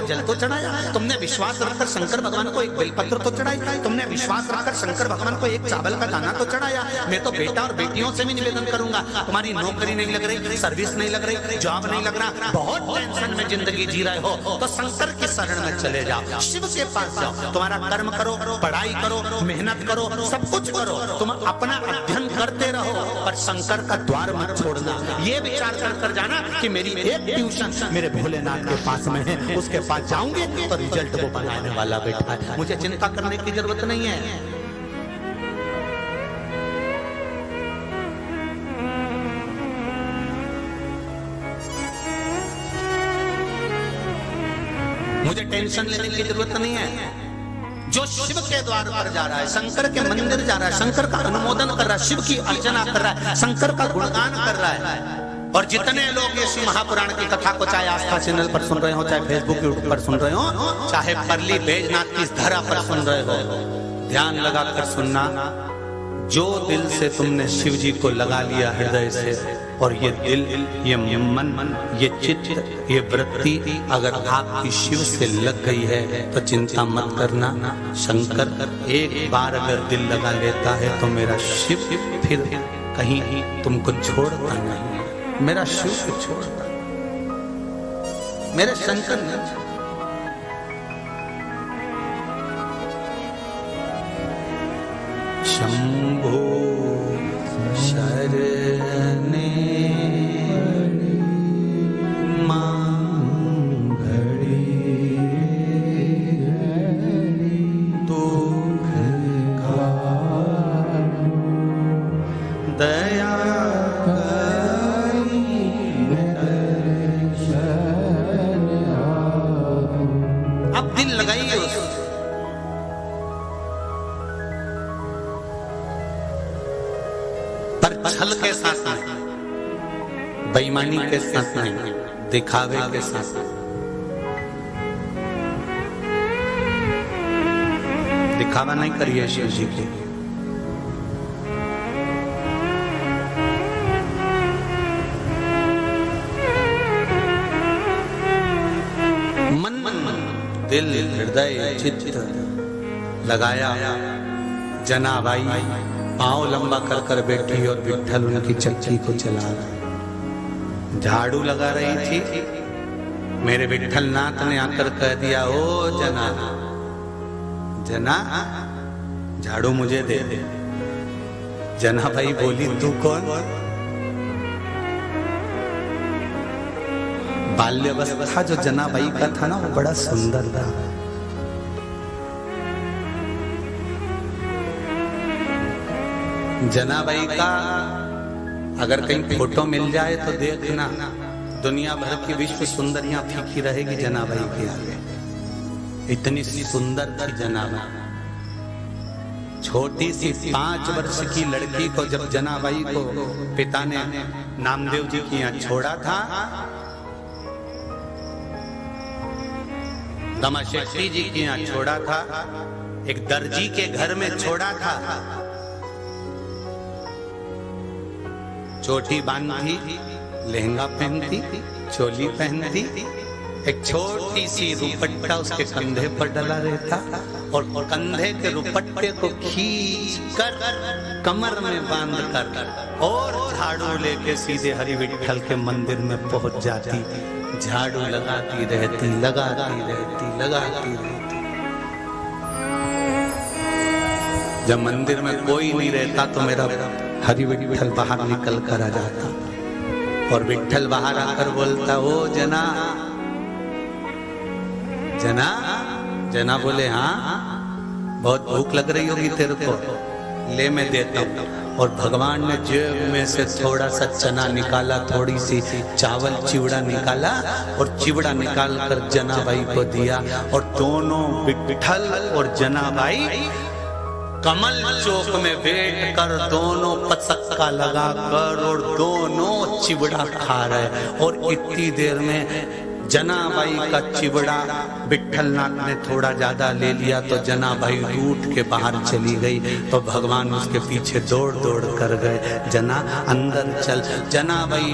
जल तो चढ़ाया, तुमने विश्वास रखकर शंकर भगवान को एक बेलपत्र तो चढ़ाई, तुमने विश्वास रखकर शंकर भगवान को एक चावल का दाना तो चढ़ाया। मैं तो बेटा और बेटियों से भी निवेदन करूंगा, तुम्हारी नौकरी नहीं लग रही, सर्विस नहीं लग रही, जॉब नहीं लग रहा, बहुत टेंशन में जिंदगी जी रहे हो, तो शंकर की शरण में चले जाओ, शिव के पास जाओ, तुम्हारा कर्म करो, पढ़ाई करो, मेहनत करो, सब कुछ करो, तुम अपना अध्ययन करते रहो, पर शंकर का द्वार मत छोड़ना। ये विचार कर जाना कि मेरी एक ट्यूशन मेरे भोलेनाथ के पास में है, उसके पास जाऊंगे तो रिजल्ट वो बनाने वाला बैठा है, मुझे चिंता करने की जरूरत नहीं है। मुझे टेंशन लेने की जरूरत नहीं है। जो शिव के द्वार पर जा रहा है, शंकर के मंदिर जा रहा है, शंकर का अनुमोदन कर रहा है, शिव की अर्चना कर रहा है, शंकर का गुणगान कर रहा है, और जितने लोग ये शिव महापुराण की कथा को चाहे आस्था चैनल पर सुन रहे हो, चाहे फेसबुक यूट्यूब पर सुन रहे हो, चाहे परली बैजनाथ की धरा पर सुन रहे हो, ध्यान लगाकर सुनना। जो दिल से तुमने शिव जी को लगा लिया हृदय से, और ये दिल, ये मन, ये चित्त, ये वृत्ति अगर आपकी शिव से लग गई है तो चिंता मत करना। शंकर एक बार अगर दिल लगा लेता है तो मेरा शिव फिर कहीं तुमको छोड़ता नहीं, मेरा शिव को छोड़ता, मेरे शंकर नहीं। शंभो शरणे मांगड़ी दुख दया अब दिल लगाइए उस छल के साथ नहीं, बेईमानी के साथ नहीं, दिखावे के साथ नहीं। दिखावा नहीं करिए शिव जी के। मन दिल हृदय चित्त लगाया, जनाबाई पाँव लंबा कर कर बैठी और विट्ठल उनकी चक्की को चला रहा। झाड़ू लगा रही थी, मेरे विट्ठल नाथ ने आकर कह दिया, ओ जना जना झाड़ू मुझे दे दे। जना भाई बोली, तू कौन? बाल्यावस्था जो जना भाई का था ना, वो बड़ा सुंदर था। जनाबाई का अगर कहीं फोटो मिल जाए तो देखना, दुनिया भर की विश्व सुंदरियां फीकी रहेगी जनाबाई के आगे। इतनी सुंदर थी जनाबाई। छोटी सी 5 वर्ष की लड़की को जब जनाबाई को पिता ने नामदेव जी के यहाँ छोड़ा था, दमा शेट्टी जी के यहाँ छोड़ा था, एक दर्जी के घर में छोड़ा था, चोटी बांधती, लहंगा पहनती, चोली पहनती, एक छोटी सी रुपट्टा उसके कंधे पर डला रहता, और कंधे के रुपट्टे को खींचकर कमर में बांधकर और झाड़ू लेके सीधे हरि विट्ठल के मंदिर में पहुंच जाती, झाड़ू लगाती रहती, लगाती रहती, लगाती रहती। जब मंदिर में कोई नहीं रहता तो मेरा हरि विट्ठल बाहर निकल कर आ जाता, और विट्ठल बाहर आकर बोलता, ओ जना जना। जना बोले, हाँ बहुत भूख लग रही होगी तेरे को, ले मैं देता हूँ। और भगवान ने जेब में से थोड़ा सा चना निकाला, थोड़ी सी चावल चिवड़ा निकाला, और चिवड़ा निकाल कर जनाबाई को दिया, और दोनों विट्ठल और जनाबाई कमल चौक में बैठ कर दोनों पचक्का लगा कर और दोनों चिवड़ा खा रहे। और इतनी देर में जनाबाई का चिवड़ा विट्ठलनाथ ने थोड़ा ज्यादा ले लिया, तो जनाबाई रूठ के बाहर चली गई, तो भगवान उसके पीछे दौड़ दौड़ कर गए, जना अंदर चल। जनाबाई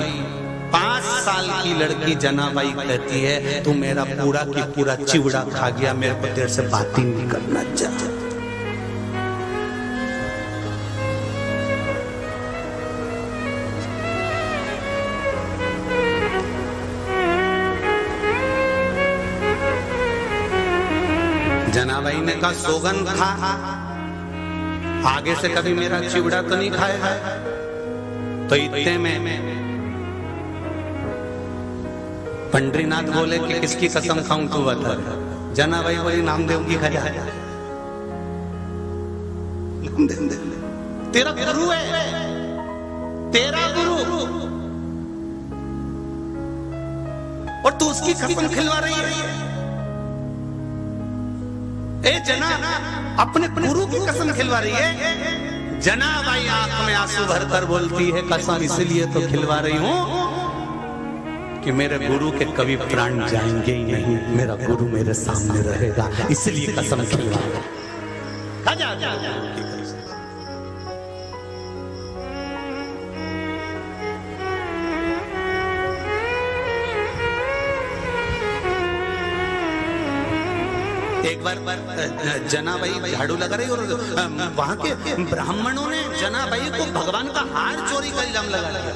5 साल की लड़की जनाबाई कहती है तू मेरा पूरा की पूरा चिवड़ा खा गया, मेरे को तेरे से बात ही नहीं करना चाहिए। जनाबाई ने कहा सोगन खा, आगे से कभी मेरा चिवड़ा तो नहीं खाएगा। तो इतने में पंडरीनाथ बोले कि किसकी कसम खाऊं तू बता। जनाबाई बोली नामदेव की खा जाए। तेरा गुरु है, तेरा गुरु, और तू उसकी कसम खिलवा रही है। ए जना, अपने गुरु की कसम खिलवा रही है। जनाबाई आंख में आंसू भरकर बोलती है कसम इसलिए तो खिलवा रही हूं कि मेरे गुरु के कभी प्राण जाएंगे ही नहीं, मेरा गुरु मेरे सामने रहेगा, इसलिए कसम खिलवा रही। एक बार जनाबाई झाड़ू लगा रही और वहां के ब्राह्मणों ने जनाबाई को भगवान का हार चोरी का इल्जाम लगा दिया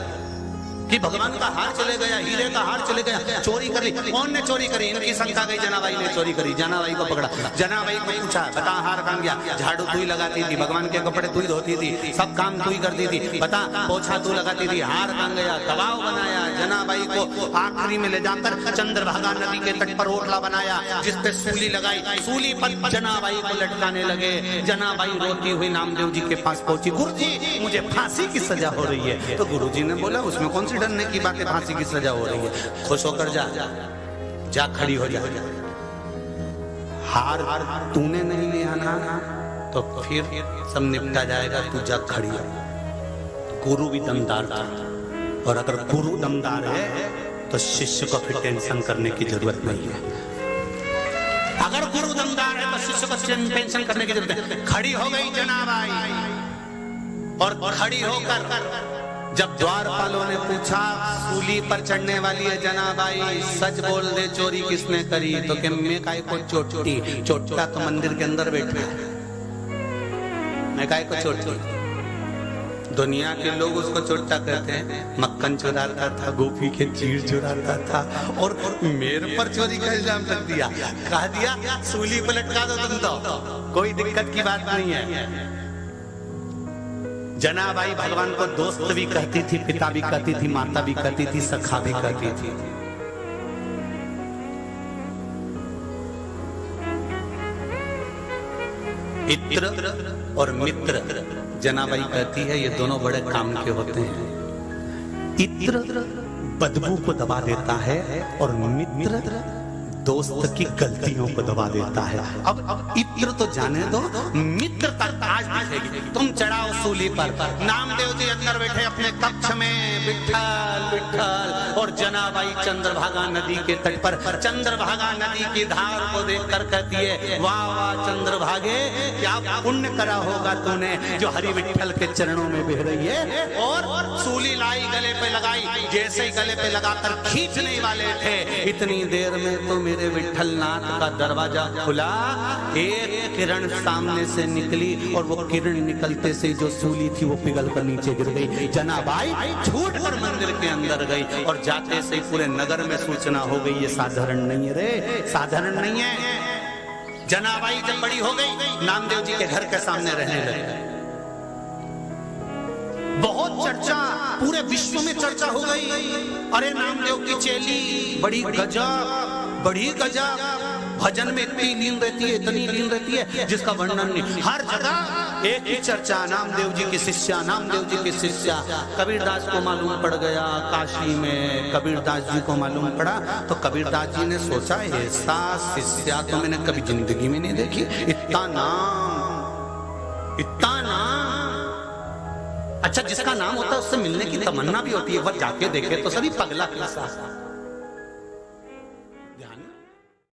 कि भगवान का हार चले गया, हीरे का हार चले गया, चोरी कर ली। कौन ने चोरी करी? इनकी शंका गई जनाबाई ने चोरी करी। जनाबाई को पकड़ा, जनाबाई को पूछा बता हार कहां गया? झाड़ू तू ही लगाती थी, भगवान के कपड़े तू ही धोती थी, सब काम तू ही करती थी, बता पोछा तू लगाती थी, हार कहां गया? दबाव बनाया। जनाबाई को आखिरी में ले जाकर चंद्रभागा नदी के तट पर ओटला बनाया जिसपे सूली लगाई, सूली पर जनाबाई को लटकाने लगे। जनाबाई रोती हुई नामदेव जी के पास पहुंची, गुरुजी मुझे फांसी की सजा हो रही है। तो गुरुजी ने बोला उसमें कौन सी डरने की बात है, फांसी की सजा हो रही है, खुश होकर जा खड़ी हो जा। हार तूने नहीं लिया ना तो फिर सब निपटा जाएगा, तू जा खड़ी हो। गुरु भी दमदार था, और अगर गुरु दमदार है तो शिष्य को फिर टेंशन करने की जरूरत नहीं है। अगर गुरु दमदार है तो शिष्य को टेंशन करने की जरूरत है। खड़ी हो गई जनाबाई, और खड़ी होकर जब द्वारपालों ने पूछा सूली पर चढ़ने वाली है जनाबाई, सच बोल दे चोरी किसने करी? तो कि मैं काय को चोटी, चोटा तो मंदिर के अंदर बैठा है, मैं काय को चोटी। दुनिया के लोग उसको चोटा कहते हैं, मक्खन चुराता था, गोपी के चीर चुराता था, और मेरे पर चोरी का इल्जाम लग दिया। कह दिया सूली पर लटका दो तुम तो, कोई दिक्कत की बात नहीं है। जनाबाई भगवान को दोस्त भी कहती थी, पिता भी कहती थी, माता भी कहती थी, सखा भी कहती थी। इत्र और मित्र जनाबाई कहती है ये दोनों बड़े काम के होते हैं। इत्र बदबू को दबा देता है और मित्र दोस्त की गलतियों को दबा देता है। अब इत्र तो जाने दो, मित्र तक आज दिखेगी। तुम चढ़ाओ सूली पर, नामदेव जी अंदर बैठे अपने कक्ष में, विठ्ठल विठ्ठल, और जनाबाई चंद्रभागा नदी के तट पर चंद्रभागा नदी की धार को देखकर कहती है वाह वाह चंद्रभागे, क्या पुण्य करा होगा तूने जो हरि विठ्ठल के चरणों में बह रही है। और सूली लाई गले पे लगाई, जैसे ही गले पे लगाकर खींचने वाले थे, इतनी देर में तो मेरे विठ्ठलनाथ का दरवाजा खुला, एक किरण सामने से निकली, और वो किरण निकलते से जो सूली थी वो पिघल कर नीचे गिर गई। जनाबाई छूट कर मंदिर के अंदर गई, और जाते से पूरे नगर में सूचना हो गई ये साधारण नहीं है रे, साधारण नहीं है। जनाबाई जब बड़ी हो गई, नामदेव जी के घर के सामने रहने लगी। बहुत चर्चा, पूरे विश्व में चर्चा हो गई, अरे नामदेव की चेली बड़ी गजब, बड़ी गजब, भजन में इतनी लीन रहती है, इतनी लीन रहती है जिसका वर्णन नहीं। हर जगह एक ही चर्चा, नामदेव जी की शिष्या, नामदेव जी की शिष्या। कबीरदास को मालूम पड़ गया काशी में, कबीरदास जी को मालूम पड़ा तो कबीरदास जी ने सोचा ऐसा शिष्या तो मैंने कभी जिंदगी में नहीं देखी, इतना नाम, इतना नाम। अच्छा जिसका नाम होता है उससे मिलने की तमन्ना भी होती है, वह जाके देखे तो सभी पगला कैसा।